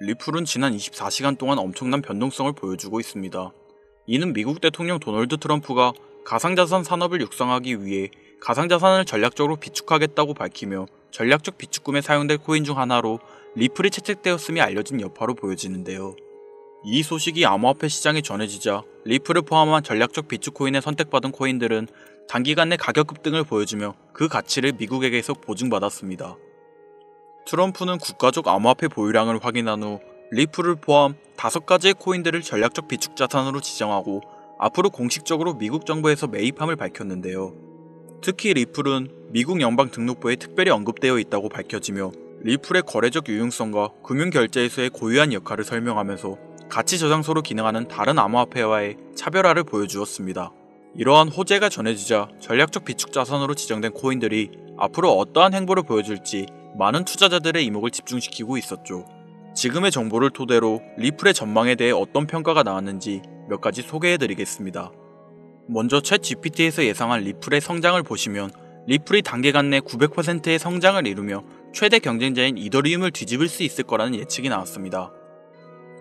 리플은 지난 24시간 동안 엄청난 변동성을 보여주고 있습니다. 이는 미국 대통령 도널드 트럼프가 가상자산 산업을 육성하기 위해 가상자산을 전략적으로 비축하겠다고 밝히며 전략적 비축금에 사용될 코인 중 하나로 리플이 채택되었음이 알려진 여파로 보여지는데요. 이 소식이 암호화폐 시장에 전해지자 리플을 포함한 전략적 비축 코인에 선택받은 코인들은 단기간 내 가격 급등을 보여주며 그 가치를 미국에게서 보증받았습니다. 트럼프는 국가적 암호화폐 보유량을 확인한 후 리플을 포함 5가지의 코인들을 전략적 비축 자산으로 지정하고 앞으로 공식적으로 미국 정부에서 매입함을 밝혔는데요. 특히 리플은 미국 연방등록부에 특별히 언급되어 있다고 밝혀지며 리플의 거래적 유용성과 금융결제에서의 고유한 역할을 설명하면서 가치 저장소로 기능하는 다른 암호화폐와의 차별화를 보여주었습니다. 이러한 호재가 전해지자 전략적 비축 자산으로 지정된 코인들이 앞으로 어떠한 행보를 보여줄지 많은 투자자들의 이목을 집중시키고 있었죠. 지금의 정보를 토대로 리플의 전망에 대해 어떤 평가가 나왔는지 몇 가지 소개해드리겠습니다. 먼저 챗 GPT에서 예상한 리플의 성장을 보시면 리플이 단기간 내 900%의 성장을 이루며 최대 경쟁자인 이더리움을 뒤집을 수 있을 거라는 예측이 나왔습니다.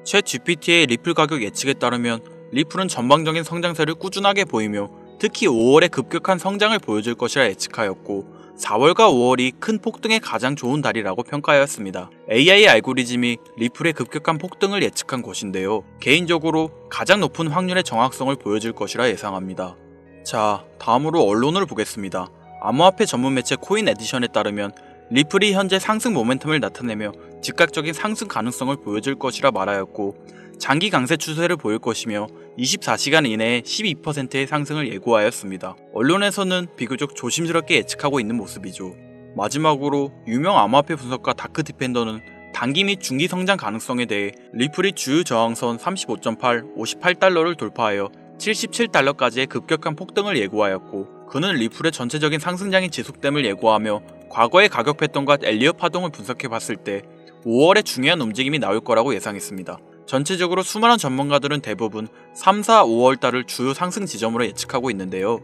챗 GPT의 리플 가격 예측에 따르면 리플은 전방적인 성장세를 꾸준하게 보이며 특히 5월에 급격한 성장을 보여줄 것이라 예측하였고 4월과 5월이 큰 폭등에 가장 좋은 달이라고 평가하였습니다. AI 알고리즘이 리플의 급격한 폭등을 예측한 것인데요. 개인적으로 가장 높은 확률의 정확성을 보여줄 것이라 예상합니다. 자, 다음으로 언론을 보겠습니다. 암호화폐 전문 매체 코인 에디션에 따르면 리플이 현재 상승 모멘텀을 나타내며 즉각적인 상승 가능성을 보여줄 것이라 말하였고 장기 강세 추세를 보일 것이며 24시간 이내에 12%의 상승을 예고하였습니다. 언론에서는 비교적 조심스럽게 예측하고 있는 모습이죠. 마지막으로 유명 암호화폐 분석가 다크 디펜더는 단기 및 중기 성장 가능성에 대해 리플이 주요 저항선 35.8, 58달러를 돌파하여 77달러까지의 급격한 폭등을 예고하였고 그는 리플의 전체적인 상승장이 지속됨을 예고하며 과거의 가격 패턴과 엘리엇 파동을 분석해봤을 때 5월에 중요한 움직임이 나올 거라고 예상했습니다. 전체적으로 수많은 전문가들은 대부분 3, 4, 5월달을 주요 상승 지점으로 예측하고 있는데요.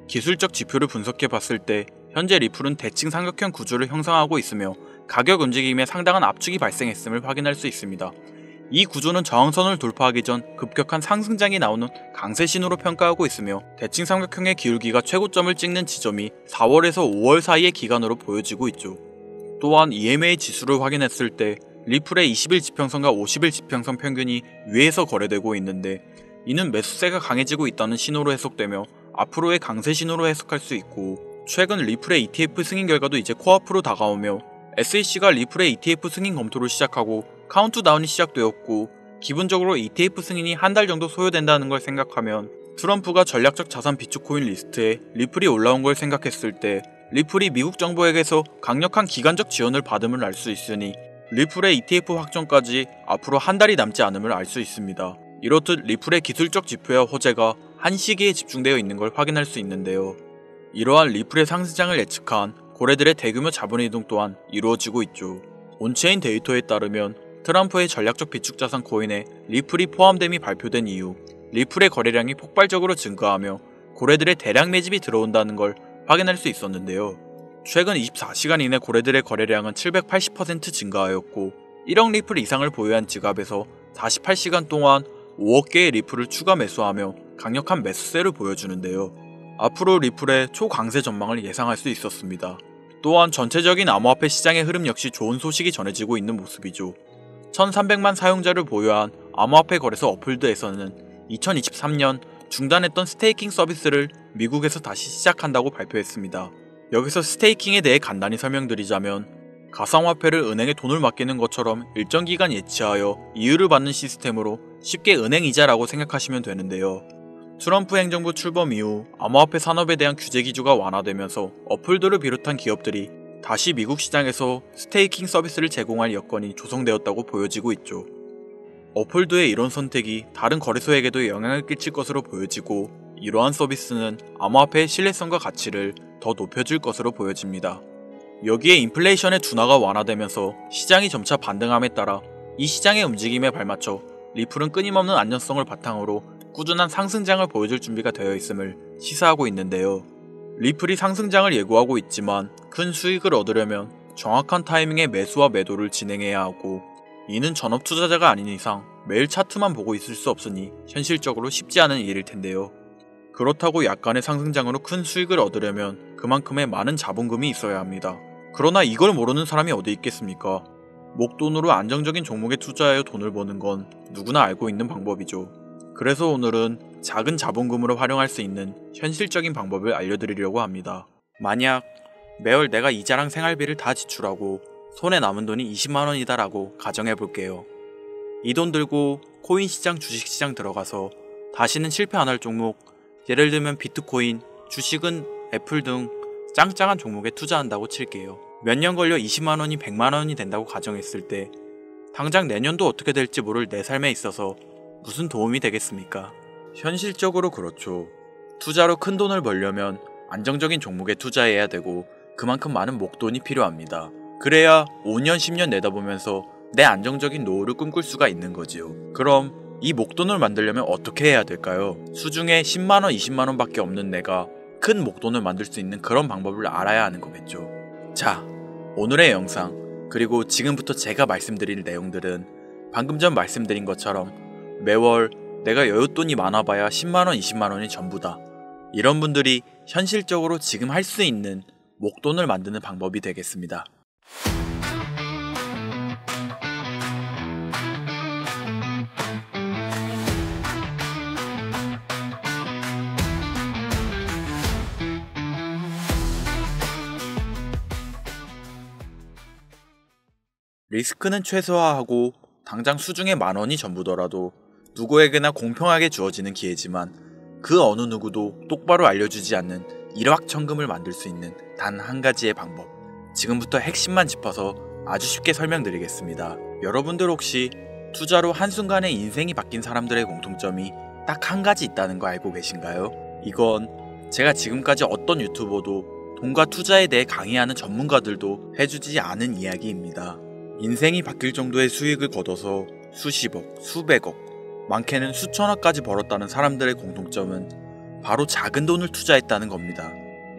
기술적 지표를 분석해봤을 때 현재 리플은 대칭 삼각형 구조를 형성하고 있으며 가격 움직임에 상당한 압축이 발생했음을 확인할 수 있습니다. 이 구조는 저항선을 돌파하기 전 급격한 상승장이 나오는 강세 신호로 평가하고 있으며 대칭 삼각형의 기울기가 최고점을 찍는 지점이 4월에서 5월 사이의 기간으로 보여지고 있죠. 또한 EMA 지수를 확인했을 때 리플의 20일 지평선과 50일 지평선 평균이 위에서 거래되고 있는데 이는 매수세가 강해지고 있다는 신호로 해석되며 앞으로의 강세 신호로 해석할 수 있고 최근 리플의 ETF 승인 결과도 이제 코앞으로 다가오며 SEC가 리플의 ETF 승인 검토를 시작하고 카운트다운이 시작되었고 기본적으로 ETF 승인이 한 달 정도 소요된다는 걸 생각하면 트럼프가 전략적 자산 비축 코인 리스트에 리플이 올라온 걸 생각했을 때 리플이 미국 정부에게서 강력한 기간적 지원을 받음을 알 수 있으니 리플의 ETF 확정까지 앞으로 한 달이 남지 않음을 알 수 있습니다. 이렇듯 리플의 기술적 지표와 호재가 한 시기에 집중되어 있는 걸 확인할 수 있는데요. 이러한 리플의 상승장을 예측한 고래들의 대규모 자본이동 또한 이루어지고 있죠. 온체인 데이터에 따르면 트럼프의 전략적 비축자산 코인에 리플이 포함됨이 발표된 이후 리플의 거래량이 폭발적으로 증가하며 고래들의 대량 매집이 들어온다는 걸 확인할 수 있었는데요. 최근 24시간 이내 고래들의 거래량은 780% 증가하였고 1억 리플 이상을 보유한 지갑에서 48시간 동안 5억 개의 리플을 추가 매수하며 강력한 매수세를 보여주는데요. 앞으로 리플의 초강세 전망을 예상할 수 있었습니다. 또한 전체적인 암호화폐 시장의 흐름 역시 좋은 소식이 전해지고 있는 모습이죠. 1300만 사용자를 보유한 암호화폐 거래소 어플드에서는 2023년 중단했던 스테이킹 서비스를 미국에서 다시 시작한다고 발표했습니다. 여기서 스테이킹에 대해 간단히 설명드리자면 가상화폐를 은행에 돈을 맡기는 것처럼 일정 기간 예치하여 이율을 받는 시스템으로 쉽게 은행이자라고 생각하시면 되는데요. 트럼프 행정부 출범 이후 암호화폐 산업에 대한 규제 기조가 완화되면서 어플들을 비롯한 기업들이 다시 미국 시장에서 스테이킹 서비스를 제공할 여건이 조성되었다고 보여지고 있죠. 어플드의 이런 선택이 다른 거래소에게도 영향을 끼칠 것으로 보여지고 이러한 서비스는 암호화폐의 신뢰성과 가치를 더 높여줄 것으로 보여집니다. 여기에 인플레이션의 둔화가 완화되면서 시장이 점차 반등함에 따라 이 시장의 움직임에 발맞춰 리플은 끊임없는 안전성을 바탕으로 꾸준한 상승장을 보여줄 준비가 되어 있음을 시사하고 있는데요. 리플이 상승장을 예고하고 있지만 큰 수익을 얻으려면 정확한 타이밍에 매수와 매도를 진행해야 하고 이는 전업 투자자가 아닌 이상 매일 차트만 보고 있을 수 없으니 현실적으로 쉽지 않은 일일 텐데요. 그렇다고 약간의 상승장으로 큰 수익을 얻으려면 그만큼의 많은 자본금이 있어야 합니다. 그러나 이걸 모르는 사람이 어디 있겠습니까? 목돈으로 안정적인 종목에 투자하여 돈을 버는 건 누구나 알고 있는 방법이죠. 그래서 오늘은 작은 자본금으로 활용할 수 있는 현실적인 방법을 알려드리려고 합니다. 만약 매월 내가 이자랑 생활비를 다 지출하고 손에 남은 돈이 20만원이다 라고 가정해볼게요. 이 돈 들고 코인 시장, 주식 시장 들어가서 다시는 실패 안 할 종목, 예를 들면 비트코인, 주식은 애플 등 짱짱한 종목에 투자한다고 칠게요. 몇 년 걸려 20만원이 100만원이 된다고 가정했을 때 당장 내년도 어떻게 될지 모를 내 삶에 있어서 무슨 도움이 되겠습니까? 현실적으로 그렇죠. 투자로 큰 돈을 벌려면 안정적인 종목에 투자해야 되고 그만큼 많은 목돈이 필요합니다. 그래야 5년, 10년 내다보면서 내 안정적인 노후를 꿈꿀 수가 있는 거지요. 그럼 이 목돈을 만들려면 어떻게 해야 될까요? 수중에 10만원, 20만원 밖에 없는 내가 큰 목돈을 만들 수 있는 그런 방법을 알아야 하는 거겠죠. 자, 오늘의 영상 그리고 지금부터 제가 말씀드릴 내용들은 방금 전 말씀드린 것처럼 매월 내가 여윳돈이 많아봐야 10만원, 20만원이 전부다. 이런 분들이 현실적으로 지금 할 수 있는 목돈을 만드는 방법이 되겠습니다. 리스크는 최소화하고 당장 수중에 만원이 전부더라도 누구에게나 공평하게 주어지는 기회지만 그 어느 누구도 똑바로 알려주지 않는 일확천금을 만들 수 있는 단 한 가지의 방법. 지금부터 핵심만 짚어서 아주 쉽게 설명드리겠습니다. 여러분들 혹시 투자로 한순간에 인생이 바뀐 사람들의 공통점이 딱 한 가지 있다는 거 알고 계신가요? 이건 제가 지금까지 어떤 유튜버도 돈과 투자에 대해 강의하는 전문가들도 해주지 않은 이야기입니다. 인생이 바뀔 정도의 수익을 거둬서 수십억, 수백억, 많게는 수천억까지 벌었다는 사람들의 공통점은 바로 작은 돈을 투자했다는 겁니다.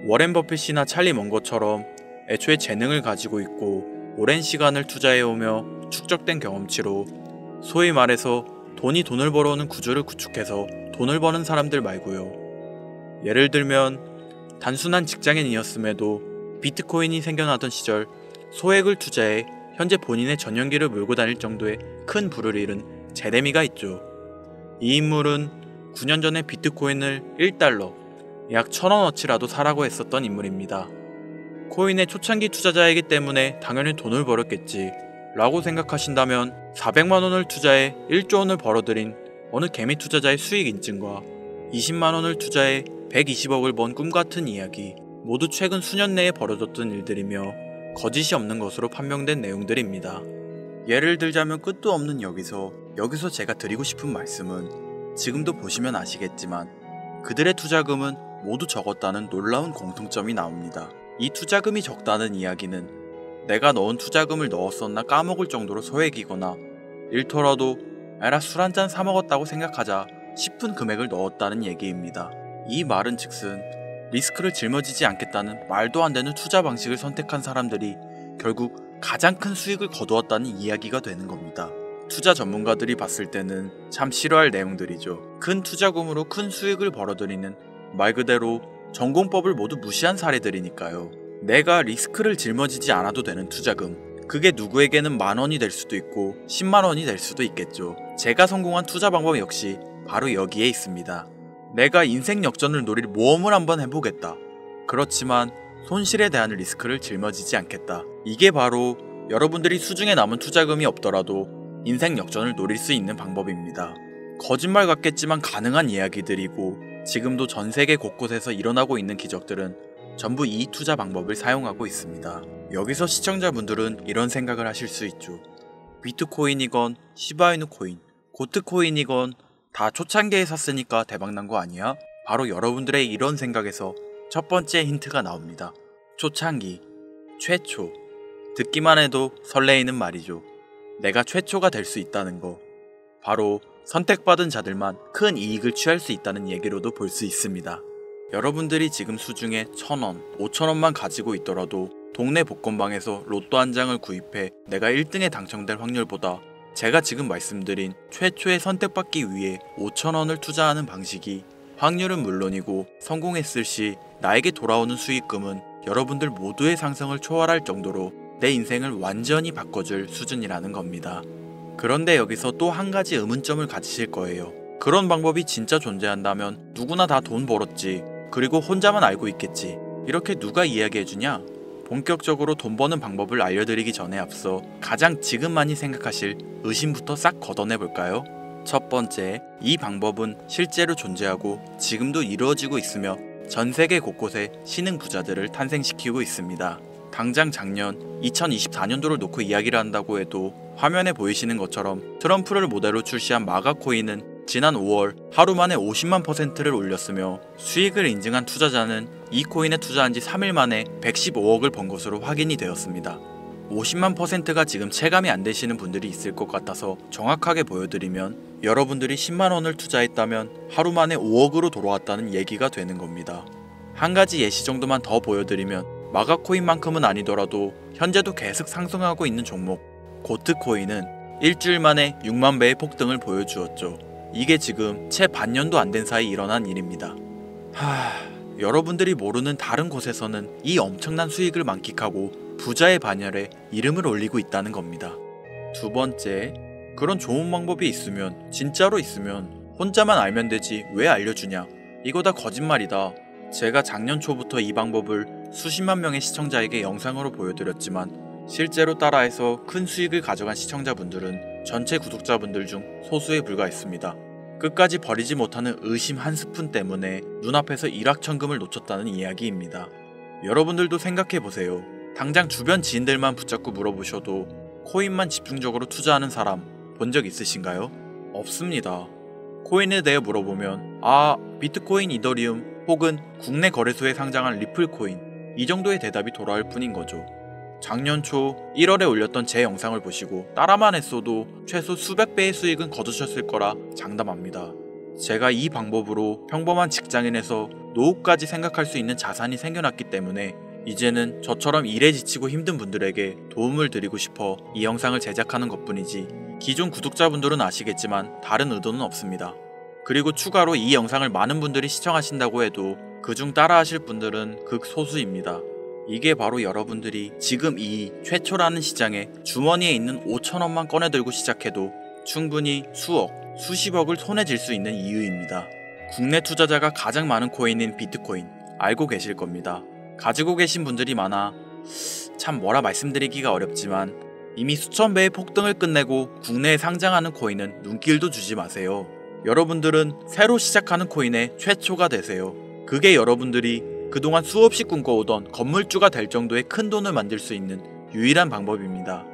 워렌 버핏이나 찰리 먼거처럼 애초에 재능을 가지고 있고 오랜 시간을 투자해오며 축적된 경험치로 소위 말해서 돈이 돈을 벌어오는 구조를 구축해서 돈을 버는 사람들 말고요. 예를 들면 단순한 직장인이었음에도 비트코인이 생겨나던 시절 소액을 투자해 현재 본인의 전용기를 몰고 다닐 정도의 큰 부를 잃은 제레미가 있죠. 이 인물은 9년 전에 비트코인을 1달러, 약 1000원어치라도 사라고 했었던 인물입니다. 코인의 초창기 투자자이기 때문에 당연히 돈을 벌었겠지 라고 생각하신다면 400만원을 투자해 1조원을 벌어들인 어느 개미 투자자의 수익 인증과 20만원을 투자해 120억을 번 꿈같은 이야기, 모두 최근 수년 내에 벌어졌던 일들이며 거짓이 없는 것으로 판명된 내용들입니다. 예를 들자면 끝도 없는 여기서 제가 드리고 싶은 말씀은 지금도 보시면 아시겠지만 그들의 투자금은 모두 적었다는 놀라운 공통점이 나옵니다. 이 투자금이 적다는 이야기는 내가 넣은 투자금을 넣었었나 까먹을 정도로 소액이거나 일터라도 에라 술 한잔 사먹었다고 생각하자 싶은 금액을 넣었다는 얘기입니다. 이 말은 즉슨 리스크를 짊어지지 않겠다는 말도 안 되는 투자 방식을 선택한 사람들이 결국 가장 큰 수익을 거두었다는 이야기가 되는 겁니다. 투자 전문가들이 봤을 때는 참 싫어할 내용들이죠. 큰 투자금으로 큰 수익을 벌어들이는 말 그대로 전공법을 모두 무시한 사례들이니까요. 내가 리스크를 짊어지지 않아도 되는 투자금, 그게 누구에게는 만원이 될 수도 있고 10만원이 될 수도 있겠죠. 제가 성공한 투자 방법 역시 바로 여기에 있습니다. 내가 인생 역전을 노릴 모험을 한번 해보겠다. 그렇지만 손실에 대한 리스크를 짊어지지 않겠다. 이게 바로 여러분들이 수중에 남은 투자금이 없더라도 인생 역전을 노릴 수 있는 방법입니다. 거짓말 같겠지만 가능한 이야기들이고 지금도 전 세계 곳곳에서 일어나고 있는 기적들은 전부 이 투자 방법을 사용하고 있습니다. 여기서 시청자분들은 이런 생각을 하실 수 있죠. 비트코인이건 시바이누 코인, 고트코인이건 다 초창기에 샀으니까 대박난 거 아니야? 바로 여러분들의 이런 생각에서 첫 번째 힌트가 나옵니다. 초창기, 최초. 듣기만 해도 설레이는 말이죠. 내가 최초가 될 수 있다는 거. 바로 선택받은 자들만 큰 이익을 취할 수 있다는 얘기로도 볼 수 있습니다. 여러분들이 지금 수중에 1000원, 5000원만 가지고 있더라도 동네 복권방에서 로또 한 장을 구입해 내가 1등에 당첨될 확률보다 제가 지금 말씀드린 최초의 선택받기 위해 5,000원을 투자하는 방식이 확률은 물론이고 성공했을 시 나에게 돌아오는 수익금은 여러분들 모두의 상상을 초월할 정도로 내 인생을 완전히 바꿔줄 수준이라는 겁니다. 그런데 여기서 또 한 가지 의문점을 가지실 거예요. 그런 방법이 진짜 존재한다면 누구나 다 돈 벌었지, 그리고 혼자만 알고 있겠지, 이렇게 누가 이야기해주냐? 본격적으로 돈 버는 방법을 알려드리기 전에 앞서 가장 지금 많이 생각하실 의심부터 싹 걷어내볼까요? 첫 번째, 이 방법은 실제로 존재하고 지금도 이루어지고 있으며 전 세계 곳곳에 신흥 부자들을 탄생시키고 있습니다. 당장 작년 2024년도를 놓고 이야기를 한다고 해도 화면에 보이시는 것처럼 트럼프를 모델로 출시한 마가 코인은 지난 5월 하루 만에 50만%를 올렸으며 수익을 인증한 투자자는 이 코인에 투자한 지 3일 만에 115억을 번 것으로 확인이 되었습니다. 50만%가 지금 체감이 안 되시는 분들이 있을 것 같아서 정확하게 보여드리면 여러분들이 10만원을 투자했다면 하루 만에 5억으로 돌아왔다는 얘기가 되는 겁니다. 한 가지 예시 정도만 더 보여드리면 마가 코인만큼은 아니더라도 현재도 계속 상승하고 있는 종목 고트 코인은 일주일 만에 6만 배의 폭등을 보여주었죠. 이게 지금 채 반년도 안 된 사이 일어난 일입니다. 여러분들이 모르는 다른 곳에서는 이 엄청난 수익을 만끽하고 부자의 반열에 이름을 올리고 있다는 겁니다. 두 번째, 그런 좋은 방법이 있으면, 진짜로 있으면 혼자만 알면 되지 왜 알려주냐? 이거 다 거짓말이다. 제가 작년 초부터 이 방법을 수십만 명의 시청자에게 영상으로 보여드렸지만 실제로 따라해서 큰 수익을 가져간 시청자분들은 전체 구독자분들 중 소수에 불과했습니다. 끝까지 버리지 못하는 의심 한 스푼 때문에 눈앞에서 일확천금을 놓쳤다는 이야기입니다. 여러분들도 생각해보세요. 당장 주변 지인들만 붙잡고 물어보셔도 코인만 집중적으로 투자하는 사람 본 적 있으신가요? 없습니다. 코인에 대해 물어보면 비트코인, 이더리움 혹은 국내 거래소에 상장한 리플코인, 이 정도의 대답이 돌아올 뿐인 거죠. 작년 초 1월에 올렸던 제 영상을 보시고 따라만 했어도 최소 수백 배의 수익은 거두셨을 거라 장담합니다. 제가 이 방법으로 평범한 직장인에서 노후까지 생각할 수 있는 자산이 생겨났기 때문에 이제는 저처럼 일에 지치고 힘든 분들에게 도움을 드리고 싶어 이 영상을 제작하는 것뿐이지 기존 구독자분들은 아시겠지만 다른 의도는 없습니다. 그리고 추가로 이 영상을 많은 분들이 시청하신다고 해도 그중 따라하실 분들은 극소수입니다. 이게 바로 여러분들이 지금 이 최초라는 시장에 주머니에 있는 5,000원만 꺼내들고 시작해도 충분히 수억, 수십억을 손에 쥘 수 있는 이유입니다. 국내 투자자가 가장 많은 코인인 비트코인 알고 계실 겁니다. 가지고 계신 분들이 많아 참 뭐라 말씀드리기가 어렵지만 이미 수천 배의 폭등을 끝내고 국내에 상장하는 코인은 눈길도 주지 마세요. 여러분들은 새로 시작하는 코인의 최초가 되세요. 그게 여러분들이 그동안 수없이 꿈꿔오던 건물주가 될 정도의 큰 돈을 만들 수 있는 유일한 방법입니다.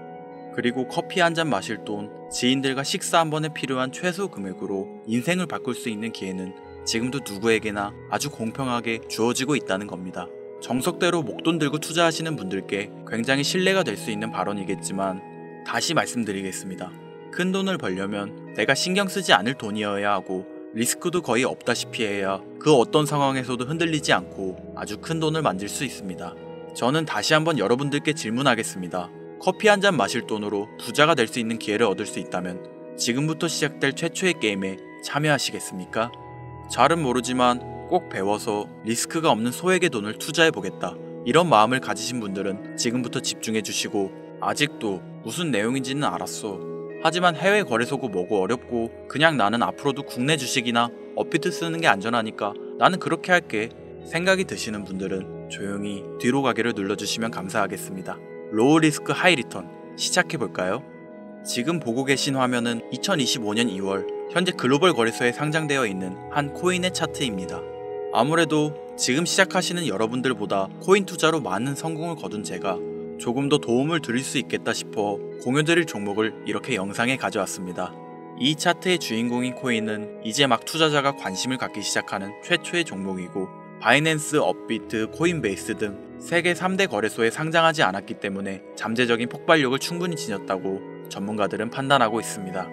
그리고 커피 한 잔 마실 돈, 지인들과 식사 한 번에 필요한 최소 금액으로 인생을 바꿀 수 있는 기회는 지금도 누구에게나 아주 공평하게 주어지고 있다는 겁니다. 정석대로 목돈 들고 투자하시는 분들께 굉장히 신뢰가 될 수 있는 발언이겠지만 다시 말씀드리겠습니다. 큰 돈을 벌려면 내가 신경 쓰지 않을 돈이어야 하고 리스크도 거의 없다시피 해야 그 어떤 상황에서도 흔들리지 않고 아주 큰 돈을 만들 수 있습니다. 저는 다시 한번 여러분들께 질문하겠습니다. 커피 한 잔 마실 돈으로 부자가 될 수 있는 기회를 얻을 수 있다면 지금부터 시작될 최초의 게임에 참여하시겠습니까? 잘은 모르지만 꼭 배워서 리스크가 없는 소액의 돈을 투자해보겠다, 이런 마음을 가지신 분들은 지금부터 집중해주시고, 아직도 무슨 내용인지는 알았어, 하지만 해외 거래소고 뭐고 어렵고 그냥 나는 앞으로도 국내 주식이나 업비트 쓰는 게 안전하니까 나는 그렇게 할게 생각이 드시는 분들은 조용히 뒤로 가기를 눌러주시면 감사하겠습니다. 로우 리스크 하이 리턴 시작해볼까요? 지금 보고 계신 화면은 2025년 2월 현재 글로벌 거래소에 상장되어 있는 한 코인의 차트입니다. 아무래도 지금 시작하시는 여러분들보다 코인 투자로 많은 성공을 거둔 제가 조금 더 도움을 드릴 수 있겠다 싶어 공유드릴 종목을 이렇게 영상에 가져왔습니다. 이 차트의 주인공인 코인은 이제 막 투자자가 관심을 갖기 시작하는 최초의 종목이고 바이낸스, 업비트, 코인베이스 등 세계 3대 거래소에 상장하지 않았기 때문에 잠재적인 폭발력을 충분히 지녔다고 전문가들은 판단하고 있습니다.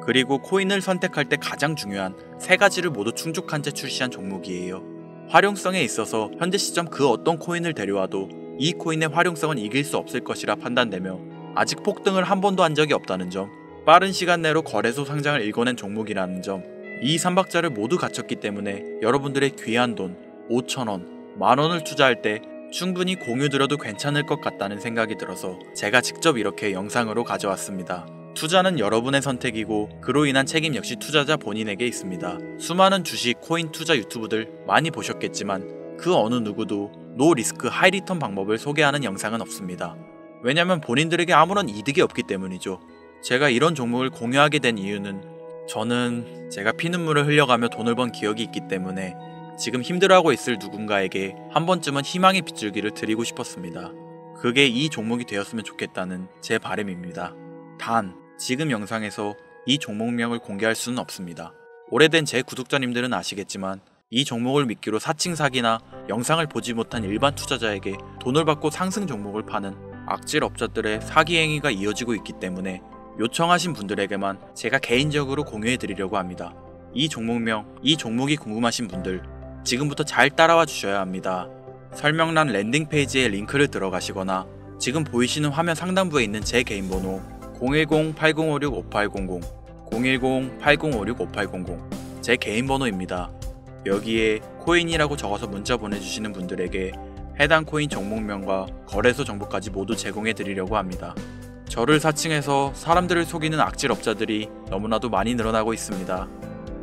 그리고 코인을 선택할 때 가장 중요한 세 가지를 모두 충족한 채 출시한 종목이에요. 활용성에 있어서 현재 시점 그 어떤 코인을 데려와도 이 코인의 활용성은 이길 수 없을 것이라 판단되며 아직 폭등을 한 번도 한 적이 없다는 점, 빠른 시간 내로 거래소 상장을 일궈낸 종목이라는 점, 이 3박자를 모두 갖췄기 때문에 여러분들의 귀한 돈 5,000원, 만원을 투자할 때 충분히 공유드려도 괜찮을 것 같다는 생각이 들어서 제가 직접 이렇게 영상으로 가져왔습니다. 투자는 여러분의 선택이고 그로 인한 책임 역시 투자자 본인에게 있습니다. 수많은 주식, 코인 투자 유튜브들 많이 보셨겠지만 그 어느 누구도 노 리스크 하이 리턴 방법을 소개하는 영상은 없습니다. 왜냐면 본인들에게 아무런 이득이 없기 때문이죠. 제가 이런 종목을 공유하게 된 이유는 저는 제가 피눈물을 흘려가며 돈을 번 기억이 있기 때문에 지금 힘들어하고 있을 누군가에게 한 번쯤은 희망의 빗줄기를 드리고 싶었습니다. 그게 이 종목이 되었으면 좋겠다는 제 바람입니다. 단, 지금 영상에서 이 종목명을 공개할 수는 없습니다. 오래된 제 구독자님들은 아시겠지만 이 종목을 미끼로 사칭 사기나 영상을 보지 못한 일반 투자자에게 돈을 받고 상승 종목을 파는 악질 업자들의 사기 행위가 이어지고 있기 때문에 요청하신 분들에게만 제가 개인적으로 공유해 드리려고 합니다. 이 종목명, 이 종목이 궁금하신 분들 지금부터 잘 따라와 주셔야 합니다. 설명란 랜딩 페이지에 링크를 들어가시거나 지금 보이시는 화면 상단부에 있는 제 개인 번호 010-8056-5800 010-8056-5800 제 개인 번호입니다. 여기에 코인이라고 적어서 문자 보내주시는 분들에게 해당 코인 종목명과 거래소 정보까지 모두 제공해 드리려고 합니다. 저를 사칭해서 사람들을 속이는 악질 업자들이 너무나도 많이 늘어나고 있습니다.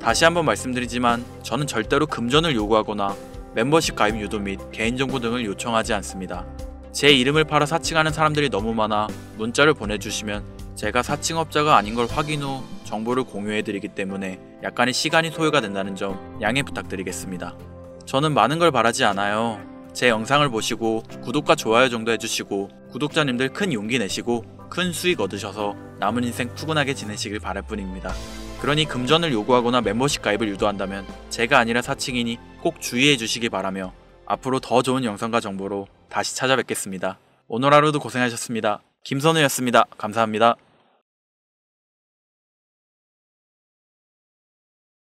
다시 한번 말씀드리지만 저는 절대로 금전을 요구하거나 멤버십 가입 유도 및 개인정보 등을 요청하지 않습니다. 제 이름을 팔아 사칭하는 사람들이 너무 많아 문자를 보내주시면 제가 사칭업자가 아닌 걸 확인 후 정보를 공유해드리기 때문에 약간의 시간이 소요가 된다는 점 양해 부탁드리겠습니다. 저는 많은 걸 바라지 않아요. 제 영상을 보시고 구독과 좋아요 정도 해주시고 구독자님들 큰 용기 내시고 큰 수익 얻으셔서 남은 인생 푸근하게 지내시길 바랄 뿐입니다. 그러니 금전을 요구하거나 멤버십 가입을 유도한다면 제가 아니라 사칭이니 꼭 주의해 주시기 바라며 앞으로 더 좋은 영상과 정보로 다시 찾아뵙겠습니다. 오늘 하루도 고생하셨습니다. 김선우였습니다. 감사합니다.